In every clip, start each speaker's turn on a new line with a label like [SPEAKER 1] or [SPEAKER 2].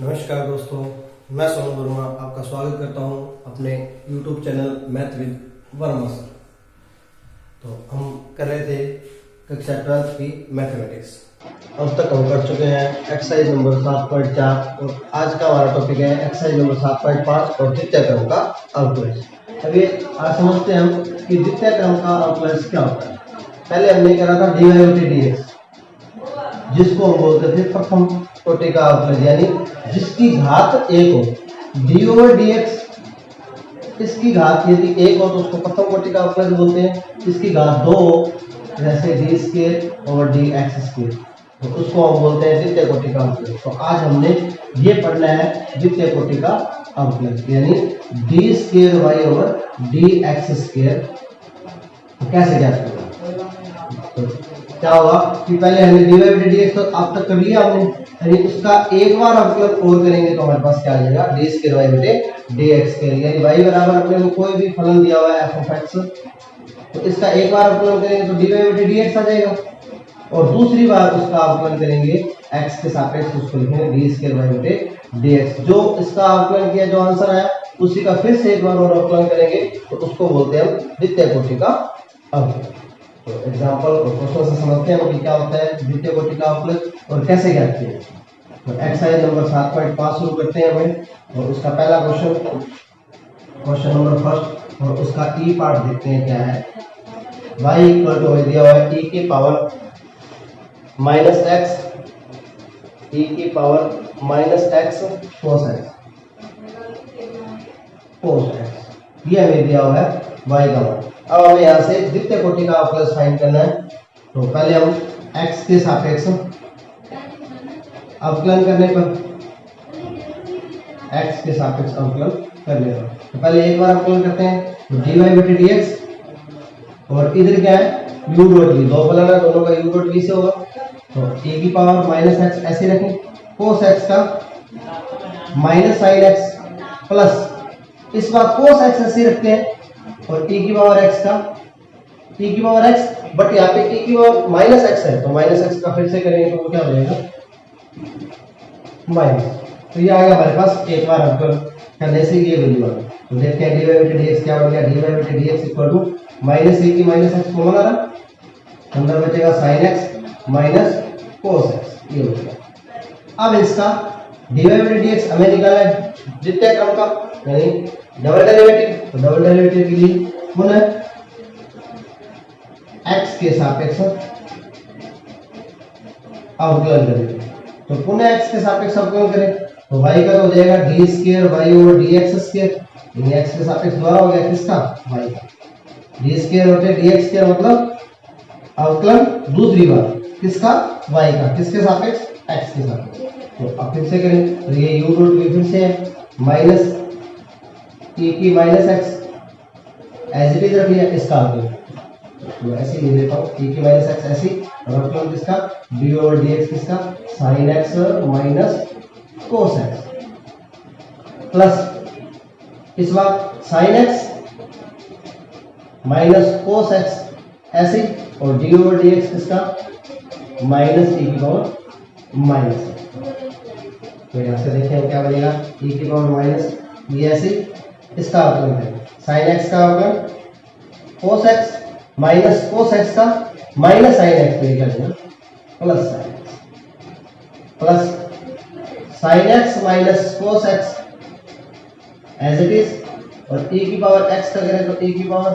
[SPEAKER 1] नमस्कार दोस्तों, मैं सोनू वर्मा आपका स्वागत करता हूं अपने YouTube channel math with Verma sir. तो हम कर रहे थे कक्षा 12th की मैथमेटिक्स। अब तक हम कर चुके हैं एक्सरसाइज नंबर 7.4 और आज का हमारा टॉपिक है एक्सरसाइज नंबर 7.5 और द्वितीय क्रम का अवकलज। अभी आज समझते हैं हम कि द्वितीय क्रम का अवकलज क्या होता है। पहले हमने करा था dy/dx, जिसको हम बोलते थे प्रथम कोटि का अवकलज, यानी जिसकी घात 1 हो। d/dx इसकी घात यदि 1 हो तो उसको प्रथम कोटि का अवकलज बोलते हैं। इसकी घात 2 हो, जैसे d² तो उसको हम बोलते हैं द्वितीय कोटि का अवकलज। तो आज हमने ये पढ़ना है द्वितीय कोटि का अवकलज, यानी d²y/dx²। तो कैसे ज्ञात करना, तो क्या होगा कि पहले हमने dy/dx तो अब तक कर लिया हमने, यानी उसका एक बार अवकलन और करेंगे तो हमारे पास क्या आ जाएगा d²y/dx², यानी y बराबर अपने को कोई भी फलन दिया हुआ है f(x), तो इसका एक बार अवकलन करेंगे तो dy/dx आ जाएगा, और दूसरी बार उसका अवकलन करेंगे x के सापेक्ष, उसको लिखेंगे d²y/dx। जो इसका अवकलन किया, जो आंसर आया उसी का फिर से एक बार और अवकलन करेंगे तो उसको बोलते हैं द्वितीय कोटि का अवकलन। तो एग्जांपल और क्वेश्चन से समझते हैं कि क्या होता है द्वितीय कोटि का अवकलज और कैसे ज्ञात किया। तो एक्सरसाइज नंबर 7.5 शुरू करते हैं हमें, और उसका पहला क्वेश्चन नंबर फर्स्ट, और उसका ई पार्ट देखते हैं क्या है। y इक्वल टू दिया हुआ है e की पावर -x cos x, ये हमें दिया हुआ है y का मान। अब हमें यहाँ से द्वितीय कोटि का अवकलज फाइंड करना है। तो पहले हम x के सापेक्ष अवकलन करने पर x के सापेक्ष अवकलन करने पर तो पहले एक बार अवकलन करते हैं, तो dy/dx, और इधर क्या है u.v, दो फलन है दोनों का u.v से होगा, तो e की पावर -x ऐसे रखें, cos x का -sin x प्लस, इस बार cos x ऐसे रखते हैं, और e की पावर x, बट यहाँ पे e की पावर -x है, तो -x का फिर से करेंगे तो क्या हो जाएगा माइनस। तो ये आ गया हमारे पास, एक बार अवकलन करने से ये वैल्यू आ गई। तो देखते हैं dy/dx क्या बन गया। dy/dx इक्वल टू -e की -x कॉमन आ रहा, अंदर बचेगा sin x cos x, ये हो गया। अब इसका dy/dx हमें निकालना है द्वितीय क्रम का, यानी डबल डेरिवेटिव। तो डबल डेरिवेटिव के लिए पुनः x के सापेक्ष अवकलन करें। तो पुनः x के सापेक्ष अवकलन करें तो y का तो हो जाएगा d²y/dx², यानी x के सापेक्ष द्वारा हो गया किसका, y का। d²/dx² मतलब अवकलन दूसरी बार किसका, y का, किसके सापेक्ष, x के सापेक्ष। तो अब फिर से करें तो ये u.v फिर से है -e की -x एज इट इज रख लिया, इसका अवकलन तो ऐसे ही देता हूँ e की -x ऐसे, और अवकलन किसका d/dx किसका sin x cos x, plus इस बार sin x cos x ऐसे, और d/dx किसका -e की पावर -, तो यहाँ से देखते हैं क्या बनेगा, e की पावर माइनस, ये ऐसे इसका अवकलन करें, sin x का अवकलन cos x cos x का sin x, तो ये क्या बनेगा plus sin x cos x as it is, और e की पावर x का करें तो e की पावर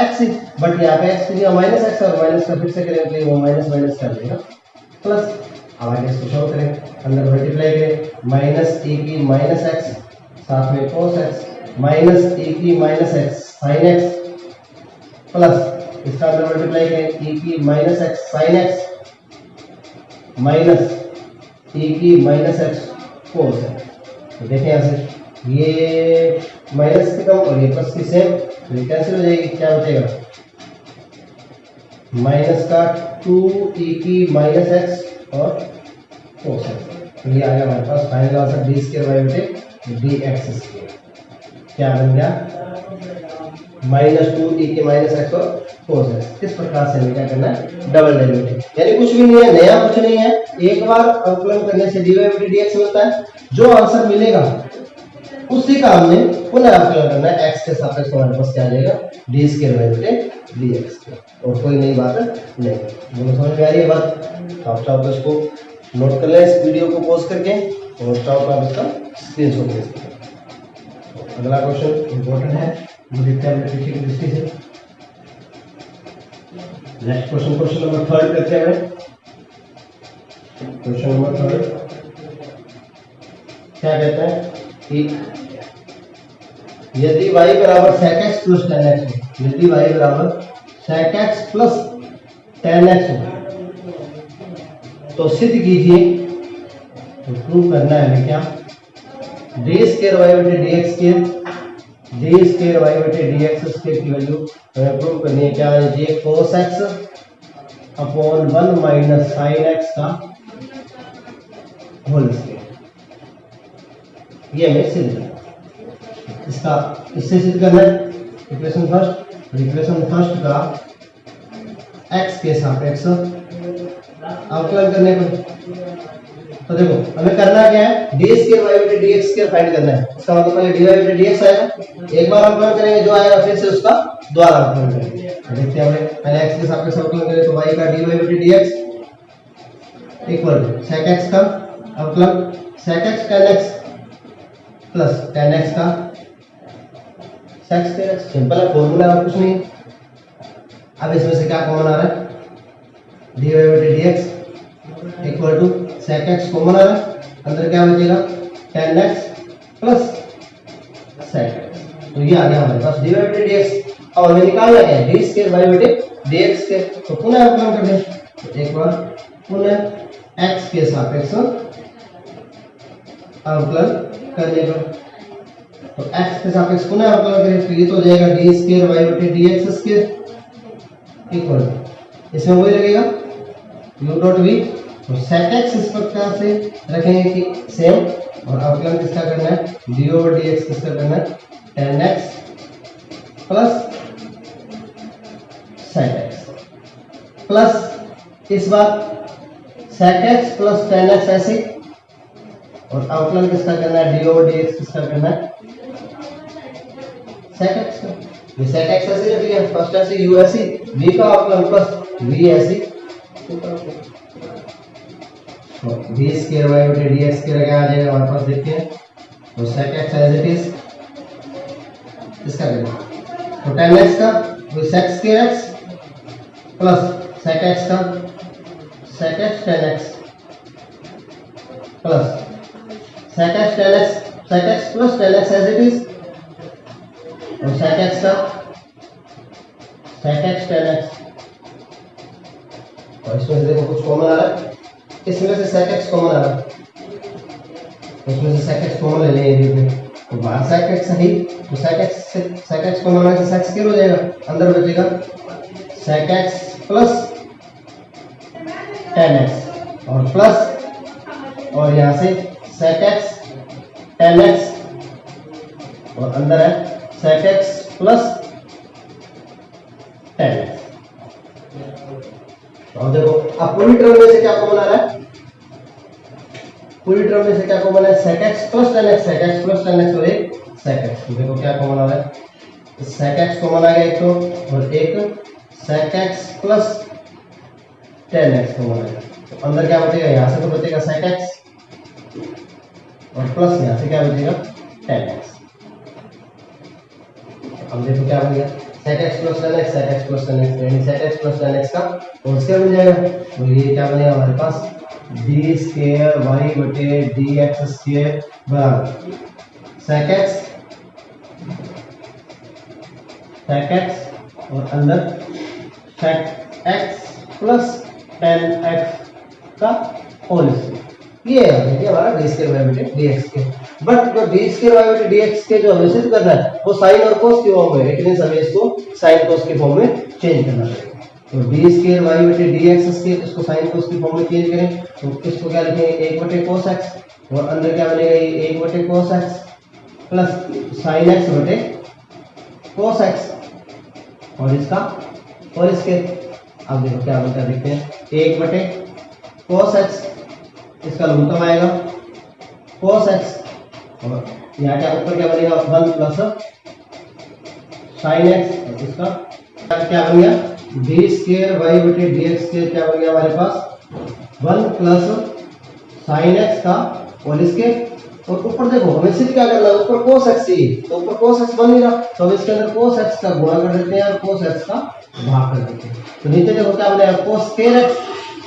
[SPEAKER 1] x, बट यहाँ पे x दिया -x, और माइनस का फिर से करें तो वो माइनस कर देगा प्लस। अब आगे इसको सॉल्व करें, अंदर मल्टीप्लाई करें, -e की -x साथ में cos x -e की -x sin x, प्लस इसका अंदर मल्टीप्लाई करें e की -x sin x e की -x cos x। तो देखें यहाँ से ये माइनस की कम और ये प्लस की सेम, तो ये कैंसिल हो जाएगी, क्या बचेगा माइनस का 2e की -x और cos x। तो ये आ गया हमारे पास फाइनल आंसर d²y/dx², क्या बन गया -2e की -x और cos x। इस प्रकार से हमें क्या करना है, डबल डेरिवेटिव, यानी कुछ भी नहीं है, नया कुछ नहीं है, एक बार अवकलन करने से dy बटे dx मिलता है, जो आंसर मिलेगा उसी का हमने पुनः अवकलन करना है, x के सापेक्ष हमारे पास क्या आ जाएगा, d स्क्वायर y बटे dx, और कोई नई बात नहीं। दोनों समझ में आ रही है बात? आप चाहो तो इसको नोट कर लें इस वीडियो को पॉज करके, और चाहो तो आप इसका स्क्रीनशॉट ले सकते हैं। अगला क्वेश्चन इंपॉर्टेंट है, वो देखते हैं अपने पीछे की दृष्टि से। नेक्स्ट क्वेश्चन, क्वेश्चन नंबर 3 करते हैं। क्वेश्चन नंबर 3 क्या कहता है कि यदि y बराबर sec x plus tan x हो, यदि y बराबर sec x plus tan x हो, तो सिद्ध कीजिए, तो प्रूव करना है हमें क्या, d स्क्वायर y बटे dx square, d square y बटे dx स्क्वायर की वैल्यू हमें प्रूव करनी है क्या, ये cos x upon 1 minus sin x का होल स्क्वायर, ये हमें सिद्ध करना है। इसका इससे सिद्ध करना है इक्वेशन फर्स्ट, और इक्वेशन फर्स्ट का x के सापेक्ष अवकलन करने पर, तो देखो हमें करना क्या है, d स्क्वायर y बटे dx स्क्वायर फाइंड करना है। इसका मतलब पहले dy बटे dx आएगा, एक बार अवकलन करेंगे, जो आएगा फिर से उसका द्वारा अवकलन करेंगे। देखते हैं, पहले x के सापेक्ष अवकलन करें तो y का dy बटे dx equal to sec x का अवकलन sec x tan x plus tan x का sec square x, सिंपल है, फॉर्मूला और कुछ नहीं। अब इसमें से क्या कॉमन आ रहा है, dy बटे dx equal to sec x common आ रहा है, अंदर क्या बचेगा tan x plus sec x, तो ये आ गया हमारे पास dy बटे dx। अब हमें निकालना क्या है, d स्क्वायर y बटे dx स्क्वायर, तो पुनः अवकलन कर दें, तो एक बार पुनः x के सापेक्ष अवकलन करने पर, तो x के सापेक्ष पुनः अवकलन करें तो ये तो हो जाएगा d स्क्वायर y बटे dx स्क्वायर इक्वल, इसमें वही लगेगा u डॉट v, तो sec x इस प्रकार से रखेंगे कि सेम, और अवकलन किसका करना है, dy ओवर dx किसका करना है, tan x plus sec x, plus इस बार sec x plus tan x ऐसे, और अवकलन किसका करना है, dy ओवर dx किसका करना है, sec x का, ये sec x ऐसे रख लिया, फर्स्ट ऐसे u ऐसे, v का अवकलन प्लस v ऐसे, तो v स्क्वायर y बटे dx स्क्वायर क्या आ जाएगा हमारे पास, देखते हैं, तो sec x as it is, इसका करेंगे तो tan x का वो sec square x plus sec x का sec x tan x plus sec x tan x, sec x plus tan x as it is, और sec x का sec x tan x, और इसमें से देखो कुछ कॉमन आ रहा है, इसमें से sec x कॉमन आ रहा है, इसमें से sec x कॉमन ले लेंगे, तो बाहर sec x है, तो sec x कॉमन आने से sec स्क्वायर हो जाएगा, अंदर बचेगा sec x plus tan x, और प्लस, और यहाँ से sec x tan x, और अंदर है sec x plus tan x। और देखो अब पूरी टर्म में से क्या कॉमन आ रहा है, पूरी टर्म में से क्या कॉमन है, sec x plus tan x, sec x plus tan x और एक sec x, तो देखो क्या कॉमन आ रहा है, sec x कॉमन आ गया एक तो, और एक sec x plus tan x common आ गया, तो अंदर क्या बचेगा, यहाँ से तो बचेगा sec x, और प्लस यहाँ से क्या बचेगा tan x। अब देखो क्या बन गया, sec x plus tan x, sec x plus tan x, यानी sec x plus tan x का होल स्क्वायर बन जाएगा, तो ये क्या बनेगा हमारे पास, d स्क्वायर y बटे dx स्क्वायर बराबर sec x और अंदर sec x plus tan x का होल स्क्वायर, ये है हमारा d स्क्वायर y बटे dx के। बट जो d स्क्वायर y बटे dx के जो हमें सिद्ध करना है वो साइन और cos की फॉर्म में, इतने समय इसको साइन cos की फॉर्म में चेंज करना पड़ेगा, तो d स्क्वायर y बटे dx स्क्वायर, इसको साइन cos की फॉर्म में चेंज करें तो इसको क्या लिखेंगे, 1 बटे cos x, और अंदर क्या बनेगा, ये 1 बटे cos x plus sin x बटे cos x, और इसका और इसके अब देखो क्या बनता है, देखते हैं। 1 बटे cos x, इसका लघुत्तम आएगा cos x, और यहाँ क्या ऊपर क्या बनेगा 1 प्लस sin x, और इसका क्या बन गया d स्क्वायर y बटे dx स्क्वायर, क्या बन गया हमारे पास 1 प्लस sin x का और इसके, और ऊपर देखो हमें सिर्फ क्या करना है, ऊपर cos x चाहिए, तो ऊपर cos x बन नहीं रहा, तो अब इसके अंदर cos x का गुणा कर देते हैं और cos x का भाग कर देते हैं। तो नीचे देखो क्या बनेगा cos square x,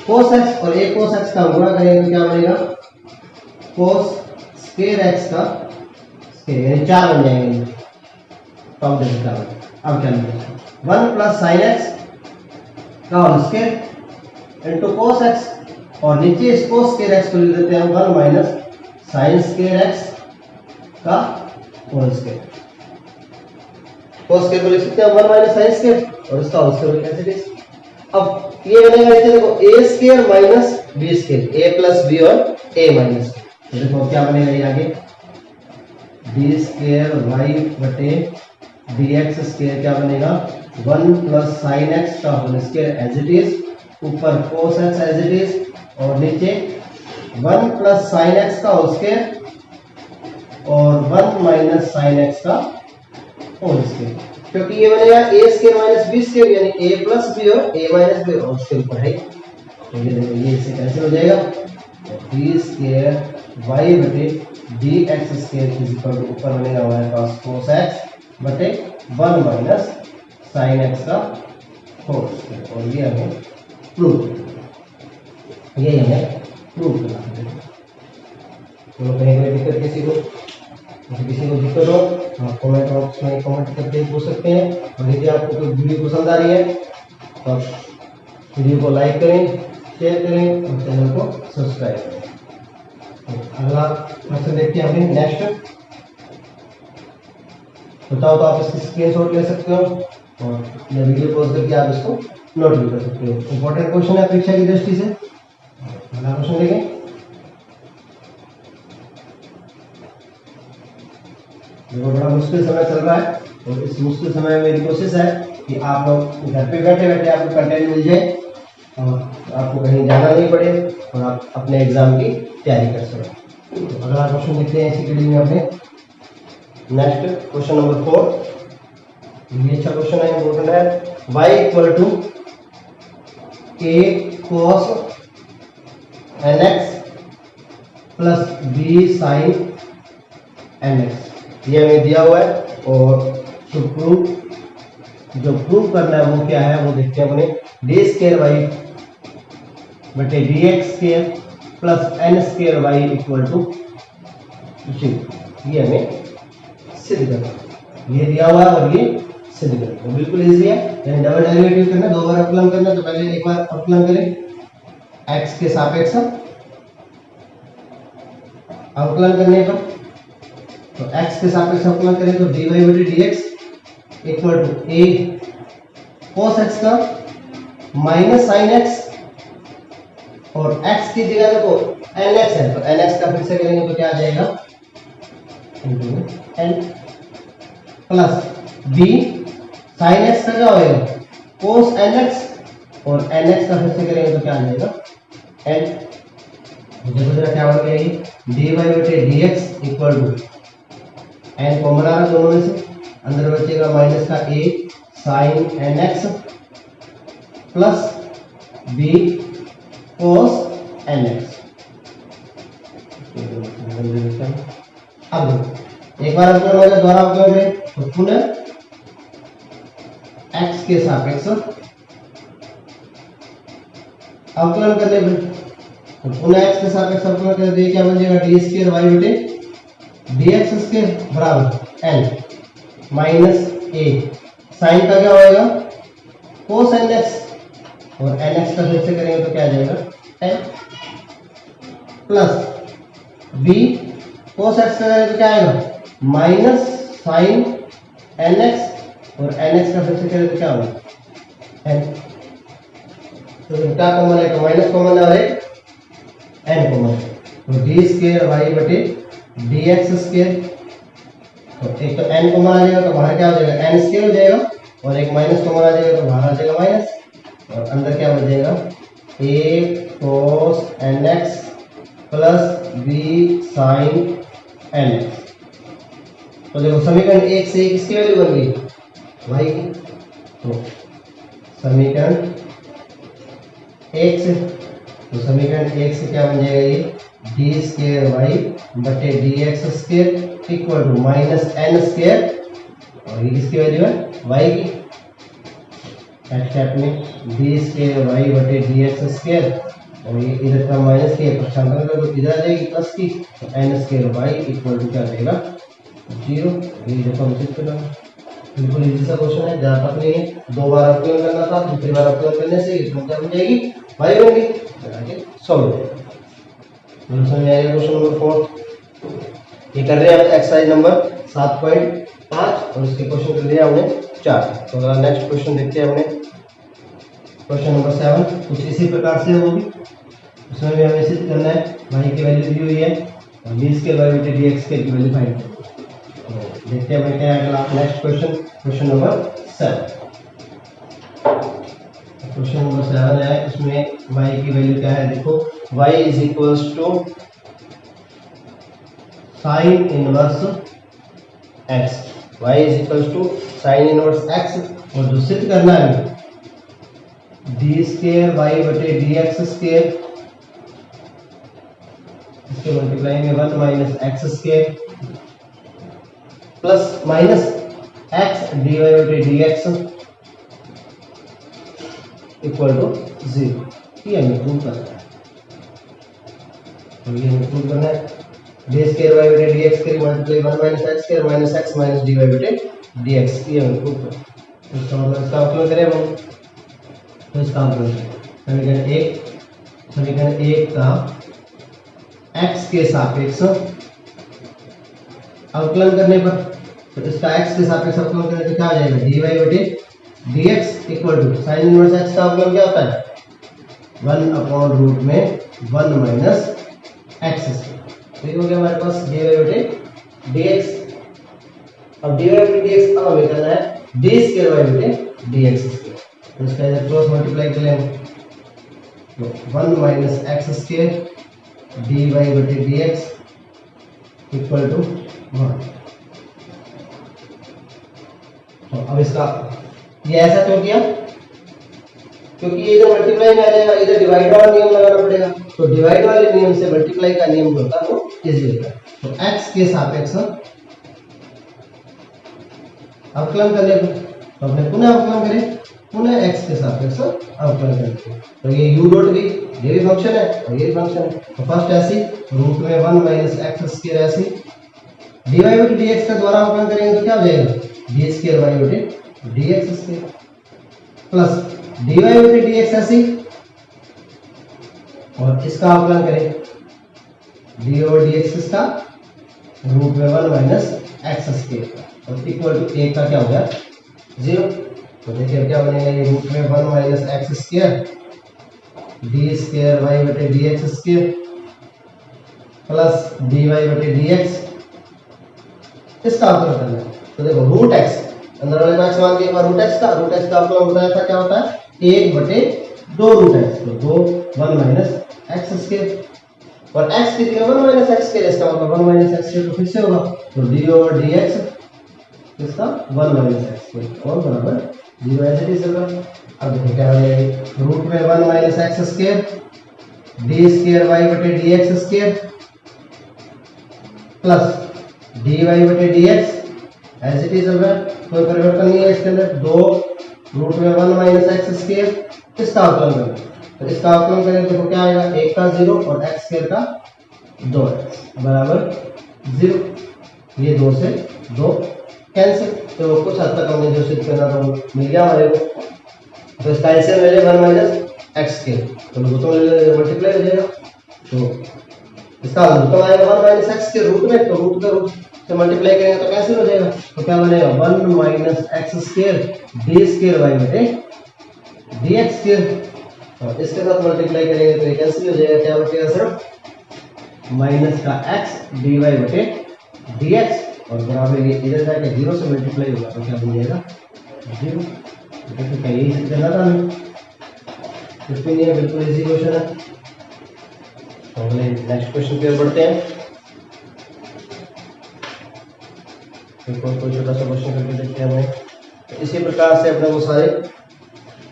[SPEAKER 1] cos x और एक cos x का गुणा करेंगे तो क्या बनेगा cos square x का स्क्वायर, यानी 4 बन जाएंगे। तो अब देखो क्या बनेगा, अब क्या लिखेंगे 1 प्लस sin x का whole square into cos x, और नीचे इस cos square x को लिख देते हैं 1 माइनस sin स्क्वायर x का होल स्क्वायर। cos स्क्वायर को लिख सकते हैं 1 माइनस sin स्क्वायर और इसका होल स्क्वायर कैसे लिख। अब ये बनेगा नीचे देखो a square minus b square, a plus b और a माइनस, तो देखो क्या बनेगा ये आगे d स्क्वायर y बटे dx स्क्वायर, क्या बनेगा 1 प्लस sin x का whole square as it is, ऊपर cos x as it is, और नीचे 1 प्लस sin x का होल स्क्वायर और 1 माइनस sin x का होल स्क्वायर, क्योंकि ये बनेगा a square minus b square, यानी a प्लस b और a माइनस b, और उसके ऊपर है तो ये देखो ये इससे कैंसिल हो जाएगा, d स्क्वायर y बटे dx square is equal to ऊपर बनेगा हमारे पास cos x बटे 1 माइनस sin x का होल स्क्वायर, और ये हमें प्रूव, ये हमें प्रूव करना है। तो कहीं कोई दिक्कत किसी को दिक्कत हो आप कमेंट बॉक्स में कमेंट करके पूछ सकते हैं, और यदि आपको कोई वीडियो पसंद आ रही है तो आप वीडियो को लाइक करें, शेयर करें और चैनल को सब्सक्राइब करें। तो अगला क्वेश्चन देखते हैं अपने नेक्स्ट, बताओ तो आप इसकी स्क्रीनशॉट ले सकते हो और ये वीडियो पॉज करके आप इसको नोट भी कर सकते हो। इंपॉर्टेंट क्वेश्चन है परीक्षा की दृष्टि से। अगला क्वेश्चन देखें, देखो बड़ा मुश्किल समय चल रहा है और इस मुश्किल समय में मेरी कोशिश है कि आप लोग घर पे बैठे बैठे आपको कंटेंट मिल जाए और आपको कहीं जाना नहीं पड़े और आप अपने एग्जाम की तैयारी कर सकें। तो अगला क्वेश्चन देखते हैं इसी कड़ी में अपने नेक्स्ट क्वेश्चन नंबर 4। ये अच्छा क्वेश्चन है, इंपॉर्टेंट है। y equal to a cos nx plus b sin nx, ये हमें दिया हुआ है, और जो प्रूव करना है वो क्या है वो देखते हैं अपने d स्क्वायर y बटे dx square plus n square y equal to 0, ये हमें सिद्ध करना है। ये दिया हुआ है और ये सिद्ध करना है, बिल्कुल इजी है। यानी डबल डेरिवेटिव करना, 2 बार अवकलन करना, तो पहले एक बार अवकलन करें x के सापेक्ष, अवकलन करने पर तो x के सापेक्ष अवकलन करें तो dy बटे dx equal to a cos x का माइनस sin x, और x की जगह देखो nx है तो nx का फिर से करेंगे तो क्या आ जाएगा n plus b sin x का क्या होएगा cos nx, और nx का फिर से करेंगे तो क्या आ जाएगा n, देखो जरा क्या बन गया ये dy बटे dx equal to n common आ रहा है दोनों में से, अंदर बचेगा माइनस का a sin nx plus b cos nx। अब एक बार अवकलन हो जाए, दोबारा अवकलन करें तो पुनः x के सापेक्ष अवकलन करने पर तो पुनः x के सापेक्ष अवकलन कर दिए, क्या बन जाएगा d स्क्वायर y बटे dx स्क्वायर बराबर n माइनस a, साइन का क्या होएगा cos nx, और nx का फिर से करेंगे तो क्या आ जाएगा n plus b cos x का करेंगे तो क्या आएगा माइनस साइन nx, और nx का फिर से करेंगे तो क्या होगा n, तो क्या कॉमन है तो माइनस कॉमन है और एक n कॉमन है, तो d स्क्वायर y बटे dx स्क्वायर, तो एक तो n कॉमन आ जाएगा तो बाहर क्या हो जाएगा n स्क्वायर हो जाएगा, और एक माइनस कॉमन आ जाएगा तो बाहर आ जाएगा माइनस, और अंदर क्या बचेगा a cos nx plus b sin nx। तो देखो समीकरण एक से किसकी वैल्यू बन गई, y की। तो समीकरण एक से, तो समीकरण एक से क्या बन जाएगा ये डी स्क्वायर वाई बटे d x square equal to minus n square, और ये किसकी वैल्यू है y की। नेक्स्ट स्टेप में डी स्क्वायर वाई बटे डी एक्स स्क्वायर, और ये इधर का माइनस की पक्षांतर कर दो, इधर आ जाएगी प्लस की, तो n square y equal to क्या देगा 0। ये देखो हम सिद्ध करेंगे, बिल्कुल इजी सा क्वेश्चन है, ज़्यादा टफ नहीं है। दो बार अपलोड करना था, दूसरी बार अपलोड करने से ये क्या बन जाएगी वाई होगी। चलिए सॉल्व समझ में आएगा। क्वेश्चन नंबर 4 ये कर रहे हैं एक्सरसाइज नंबर 7.5 और इसके क्वेश्चन कर लिया हमने 4। तो अगला नेक्स्ट क्वेश्चन देखते हैं हमने क्वेश्चन नंबर 7, कुछ इसी प्रकार से होगी। उसमें भी हमें सिद्ध करना है y की वैल्यू दी हुई है और b स्क्वायर वाई बटे dx की वैल्यू फाइंड करनी है। तो देखते हैं क्या है अगला next question, question number 7। Question number 7 है, इसमें y की वैल्यू क्या है, देखो y is equals to sine inverse x, y is equals to sine inverse x, और जो सिद्ध करना है डी स्क्वायर वाई बटे डी एक्स स्क्वायर, इसके मल्टीप्लाई में 1 minus x square plus minus x d y बटे डी एक्स इक्वल टू 0। ये हमें प्रूव करना है, तो ये हमें प्रूव करना है डी स्क्वायर वाई बटे डी एक्स के multiply 1 minus x square minus x minus d y बटे डी एक्स, ये हमें प्रूव करना है। इसका मतलब इसका अवकलन करें हम, तो इसका समीकरण एक का x के सापेक्ष अवकलन करने पर, तो इसका x के सापेक्ष अवकलन करने से क्या आ जाएगा dy बटे dx equal to sine inverse x का अवकलन क्या होता है 1 अपॉन रूट में 1 माइनस एक्स स्क्वायर। तो ये हो गया हमारे पास dy बटे dx। अब dy बटे dx अब हमें करना है d स्क्वायर y बटे dx स्क्वायर, तो इसका इधर क्रॉस मल्टीप्लाई कर लेंगे, तो 1 minus x square d y बटे डी एक्स इक्वल टू 1। तो अब इसका ये ऐसा क्यों किया, क्योंकि ये इधर मल्टीप्लाई में आ जाएगा, इधर डिवाइड वाला नियम लगाना पड़ेगा, तो डिवाइड वाले नियम से मल्टीप्लाई का नियम जो होता है वो इजी होता है। तो x के सापेक्ष अवकलन करने पर, तो हमने पुनः अवकलन करें, पुनः x के सापेक्ष अवकलन करेंगे, तो ये u डॉट भी ये भी फंक्शन है और ये भी फंक्शन है। तो फर्स्ट ऐसी रूट में 1 माइनस एक्स स्क्वायर ऐसी dy बटे dx का द्वारा अवकलन करेंगे तो क्या हो जाएगा d स्क्वायर वाई बटे dx स्क्वायर प्लस dy बटे dx ऐसी, और इसका अवकलन करें dy और dx इसका रूट में 1 माइनस एक्स स्क्वायर और इक्वल टू 1 का क्या हो गया 0। तो देखिए क्या बनेगा, ये रूट में 1 minus x square d square y बटे d x square plus d y बटे डी एक्स, इसका अवकलन करना है। तो देखो रूट एक्स अंदर वाले को एक्स मान के एक बार रूट एक्स का अवकलन होता है, क्या होता है 1 बटे 2 रूट एक्स, तो 2 1 माइनस एक्स स्क्वायर, और एक्स की जगह 1 माइनस एक्स स्क्वायर, इसका मतलब 1 माइनस एक्स स्क्वायर तो फिर से होगा, तो डी ओवर डी एक्स इसका 1 माइनस एक्स स्क्वायर और बराबर 0 ऐसे ही होगा। अब देखो क्या हो जाएगा, रूट में 1 minus x square d square y बटे d x square plus d y बटे d x as it is होगा, कोई परिवर्तन नहीं है इसके अंदर। 2 रूट में 1 माइनस एक्स स्क्वायर, इसका अवकलन करें, तो इसका अवकलन करें देखो क्या आएगा 1 का 0 और एक्स स्क्वायर का 2x बराबर 0। ये 2 से 2 कैंसिल, तो कुछ हद तक हमने जो सिद्ध करना था वो मिल गया हमारे को। तो इसका एलसीएम ले ले 1 माइनस एक्स स्क्वायर, तो रूट में मल्टीप्लाई हो जाएगा, तो इसका रूट आएगा 1 माइनस एक्स के रूट में, तो रूट का रूट से मल्टीप्लाई करेंगे तो कैंसिल हो जाएगा, तो क्या बनेगा 1 minus x square d square y बटे डी एक्स स्क्वायर, और इसके साथ मल्टीप्लाई करेंगे तो ये कैंसिल हो जाएगा, क्या बचेगा सिर्फ माइनस का x डी वाई बटे डी एक्स, और बराबर ये इधर जाके 0 से मल्टीप्लाई होगा तो क्या बन जाएगा 0। देखिए क्या यही देना था हमें, कुछ भी नहीं है, बिल्कुल इजी क्वेश्चन है। तो अगले नेक्स्ट क्वेश्चन की ओर बढ़ते हैं। एक और कोई छोटा सा क्वेश्चन करके देखते हैं हमें। तो इसी प्रकार से अपने वो सारे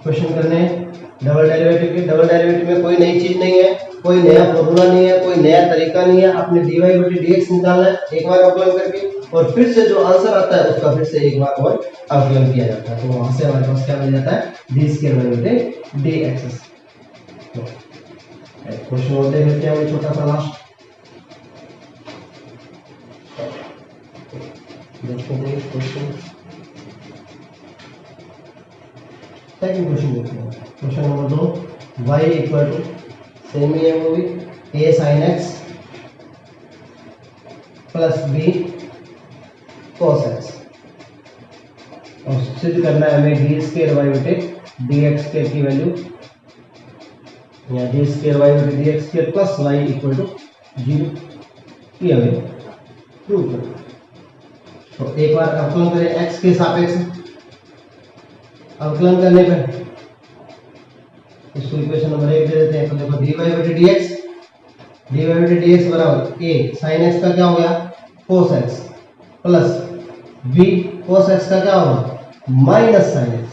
[SPEAKER 1] क्वेश्चन करने हैं डबल डेरिवेटिव के। डबल डेरिवेटिव में कोई नई चीज नहीं है, कोई नया फॉर्मूला नहीं है, कोई नया तरीका नहीं है। आपने dy बटे dx निकालना है एक बार अवकलन करके, और फिर से जो आंसर आता है उसका फिर से एक बार और अवकलन किया जाता है। तो वहां से हमारे पास क्या मिल जाता है, d स्क्वायर y बटे dx। क्वेश्चन और देख लेते हैं छोटा सा लास्ट। देखते हैं क्वेश्चन, सेकंड क्वेश्चन देखते हैं। Question number 2, y equal to same ही है वो भी a sin x plus b cos x, और सिद्ध करना है हमें d स्क्वायर y बटे dx स्क्वायर की वैल्यू, या d स्क्वायर y बटे dx square plus y equal to 0 ये हमें प्रूव करना। तो एक बार अवकलन करें x के सापेक्ष, अवकलन करने पर इसको इक्वेशन नंबर 1 दे देते हैं। तो देखो dy बटे dx बराबर a sin x का क्या हो गया cos x plus b cos x का क्या होगा माइनस sin x।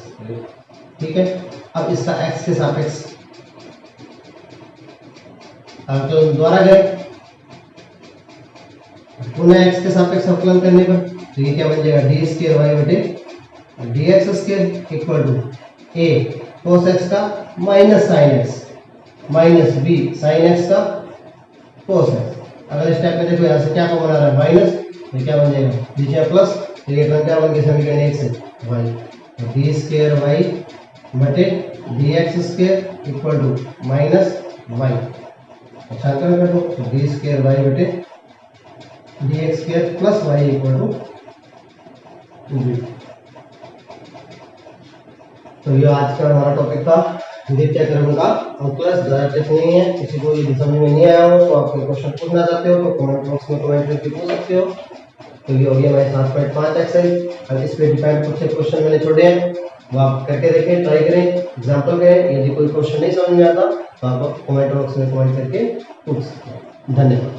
[SPEAKER 1] ठीक है, अब इसका x के सापेक्ष अवकलन द्वारा गए, पुनः x के सापेक्ष अवकलन करने पर तो ये क्या बन जाएगा d स्क्वायर y बटे dx square equal to a cos x का minus sin x minus b sin x का cos x। अगले स्टेप में देखो यहाँ से क्या को बना रहा है माइनस, ये क्या बन जाएगा नीचे प्लस, ये टर्म क्या बन गया समीकरण 1 से y, तो d स्क्वायर y बटे dx square equal to minus y। अच्छा कर दो, तो d स्क्वायर y बटे dx square plus y equal to 2। तो ये आज का हमारा टॉपिक था द्वितीय क्रम का अवकलज। ज़्यादा टिप्स नहीं है, किसी को ये समझ में नहीं आया हो तो आप कोई क्वेश्चन पूछना चाहते हो तो कमेंट बॉक्स में कमेंट करके पूछ सकते हो। तो ये हो गया हमारे 7.5 एक्सरसाइज, और इस पे डिपेंड कुछ क्वेश्चन मैंने छोड़े हैं वो आप करके देखें, ट्राई करें, एग्जाम्पल करें। यदि कोई क्वेश्चन नहीं समझ में आता तो आप कमेंट बॉक्स में कमेंट करके पूछ सकते हैं। धन्यवाद।